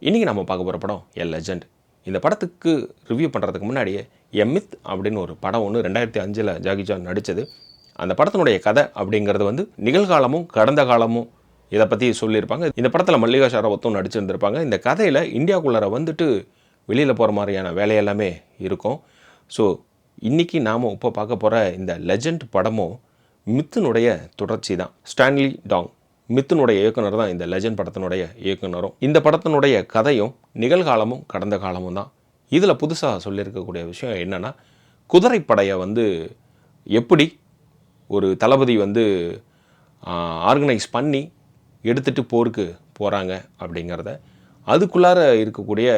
இன்றைக்கி நம்ம பார்க்க போகிற படம் எ லெஜண்ட். இந்த படத்துக்கு ரிவ்யூ பண்ணுறதுக்கு முன்னாடியே எ மித் அப்படின்னு ஒரு படம் ஒன்று 2005 ஜாக்கி சான் நடித்தது. அந்த படத்தினுடைய கதை அப்படிங்கிறது வந்து நிகழ்காலமும் கடந்த காலமும் இதை பற்றி சொல்லியிருப்பாங்க. இந்த படத்தில் மல்லிகா ஷராவத்தும் நடிச்சிருந்திருப்பாங்க. இந்த கதையில் இந்தியாவுக்குள்ளார வந்துட்டு வெளியில் போகிற மாதிரியான வேலையெல்லாமே இருக்கும். ஸோ இன்றைக்கி நாம் இப்போ பார்க்க போகிற இந்த லெஜண்ட் படமும் மித்தினுடைய தொடர்ச்சி தான். ஸ்டான்லி டாங் மித்தினுடைய இயக்குனர் தான் இந்த லெஜண்ட் படத்தினுடைய இயக்குனரும். இந்த படத்தினுடைய கதையும் நிகழ்காலமும் கடந்த காலமும் தான். இதில் புதுசாக சொல்லியிருக்கக்கூடிய விஷயம் என்னென்னா, குதிரைப்படையை வந்து எப்படி ஒரு தளபதி வந்து ஆர்கனைஸ் பண்ணி எடுத்துகிட்டு போருக்கு போகிறாங்க அப்படிங்கிறத, அதுக்குள்ளார இருக்கக்கூடிய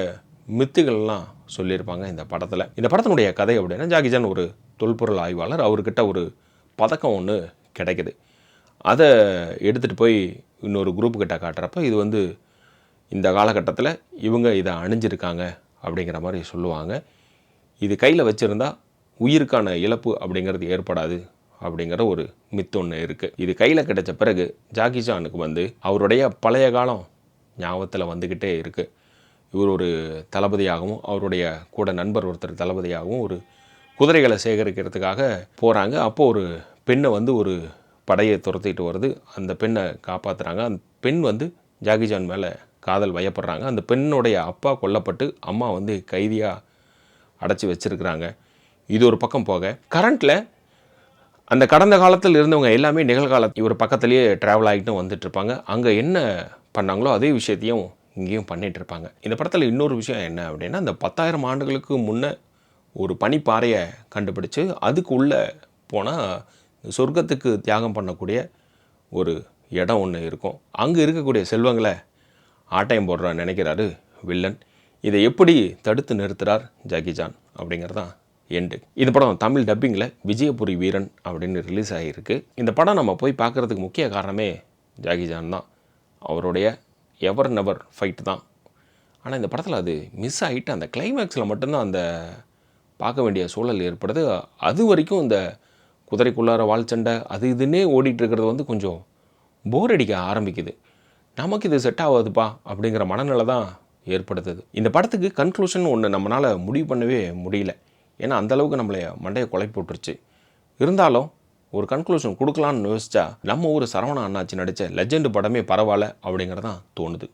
மித்துகள்லாம் சொல்லியிருப்பாங்க இந்த படத்தில். இந்த படத்தினுடைய கதை அப்படின்னா, ஜாக்கி சான் ஒரு தொல்பொருள் ஆய்வாளர். அவர்கிட்ட ஒரு பதக்கம் ஒன்று கிடைக்குது. அதை எடுத்துகிட்டு போய் இன்னொரு குரூப்புக்கிட்ட காட்டுறப்ப, இது வந்து இந்த காலகட்டத்தில் இவங்க இதை அணிஞ்சிருக்காங்க அப்படிங்கிற மாதிரி சொல்லுவாங்க. இது கையில் வச்சுருந்தா உயிருக்கான இழப்பு அப்படிங்கிறது ஏற்படாது அப்படிங்கிற ஒரு மித்து ஒன்று இருக்குது. இது கையில் கிடைச்ச பிறகு ஜாக்கி சானுக்கு வந்து அவருடைய பழைய காலம் ஞாபகத்தில் வந்துக்கிட்டே இருக்குது. இவர் ஒரு தளபதியாகவும் அவருடைய கூட நண்பர் ஒருத்தர் தளபதியாகவும் ஒரு குதிரைகளை சேகரிக்கிறதுக்காக போகிறாங்க. அப்போது ஒரு பெண்ணை வந்து ஒரு படையை துரத்திட்டு வருது. அந்த பெண்ணை காப்பாற்றுறாங்க. அந்த பெண் வந்து ஜாக்கி சான் மேலே காதல் வயப்படுறாங்க. அந்த பெண்ணுடைய அப்பா கொல்லப்பட்டு அம்மா வந்து கைதியாக அடைச்சி வச்சுருக்கிறாங்க. இது ஒரு பக்கம் போக, கரண்ட்டில் அந்த கடந்த காலத்தில் இருந்தவங்க எல்லாமே நிகழ்கால இவர் பக்கத்துலேயே ட்ராவல் ஆகிட்டும் வந்துட்டுருப்பாங்க. அங்கே என்ன பண்ணாங்களோ அதே விஷயத்தையும் இங்கேயும் பண்ணிகிட்ருப்பாங்க. இந்த படத்தில் இன்னொரு விஷயம் என்ன அப்படின்னா, அந்த 10,000 ஆண்டுகளுக்கு முன்னே ஒரு பனிப்பாறையை கண்டுபிடிச்சு அதுக்கு உள்ளே போனால் சொர்க்கத்துக்கு தியாகம் பண்ணக்கூடிய ஒரு இடம் ஒன்று இருக்கும். அங்கே இருக்கக்கூடிய செல்வங்களை ஆட்டையம் போடுறான்னு நினைக்கிறாரு வில்லன். இதை எப்படி தடுத்து நிறுத்துகிறார் ஜாக்கி சான் அப்படிங்கிறது தான் எண்டு. இந்த படம் தமிழ் டப்பிங்கில் விஜயபுரி வீரன் அப்படின்னு ரிலீஸ் ஆகியிருக்கு. இந்த படம் நம்ம போய் பார்க்குறதுக்கு முக்கிய காரணமே ஜாக்கி சான் தான். அவருடைய எவர் நெவர் ஃபைட் தான். ஆனால் இந்த படத்தில் அது மிஸ் ஆகிட்டு அந்த கிளைமேக்ஸில் மட்டும்தான் அந்த பார்க்க வேண்டிய சூழல் ஏற்படுது. அது வரைக்கும் இந்த குதிரைக்குள்ளார வால் சண்டை அது இதுன்னே ஓடிட்டுருக்கிறது வந்து கொஞ்சம் போர் அடிக்க ஆரம்பிக்குது. நமக்கு இது செட் ஆகாதுப்பா அப்படிங்கிற மனநிலை தான் ஏற்படுத்துது. இந்த படத்துக்கு கன்க்ளூஷன் ஒன்று நம்மளால் முடிவு பண்ணவே முடியல. ஏன்னா அந்தளவுக்கு நம்மளை மண்டையை கொலை போட்டுருச்சு. இருந்தாலும் ஒரு கன்க்ளூஷன் கொடுக்கலான்னு யோசிச்சா நம்ம ஊர் சரவணா அண்ணாச்சி நடித்த லெஜெண்ட் படமே பரவாயில்ல அப்படிங்கிறது தான் தோணுது.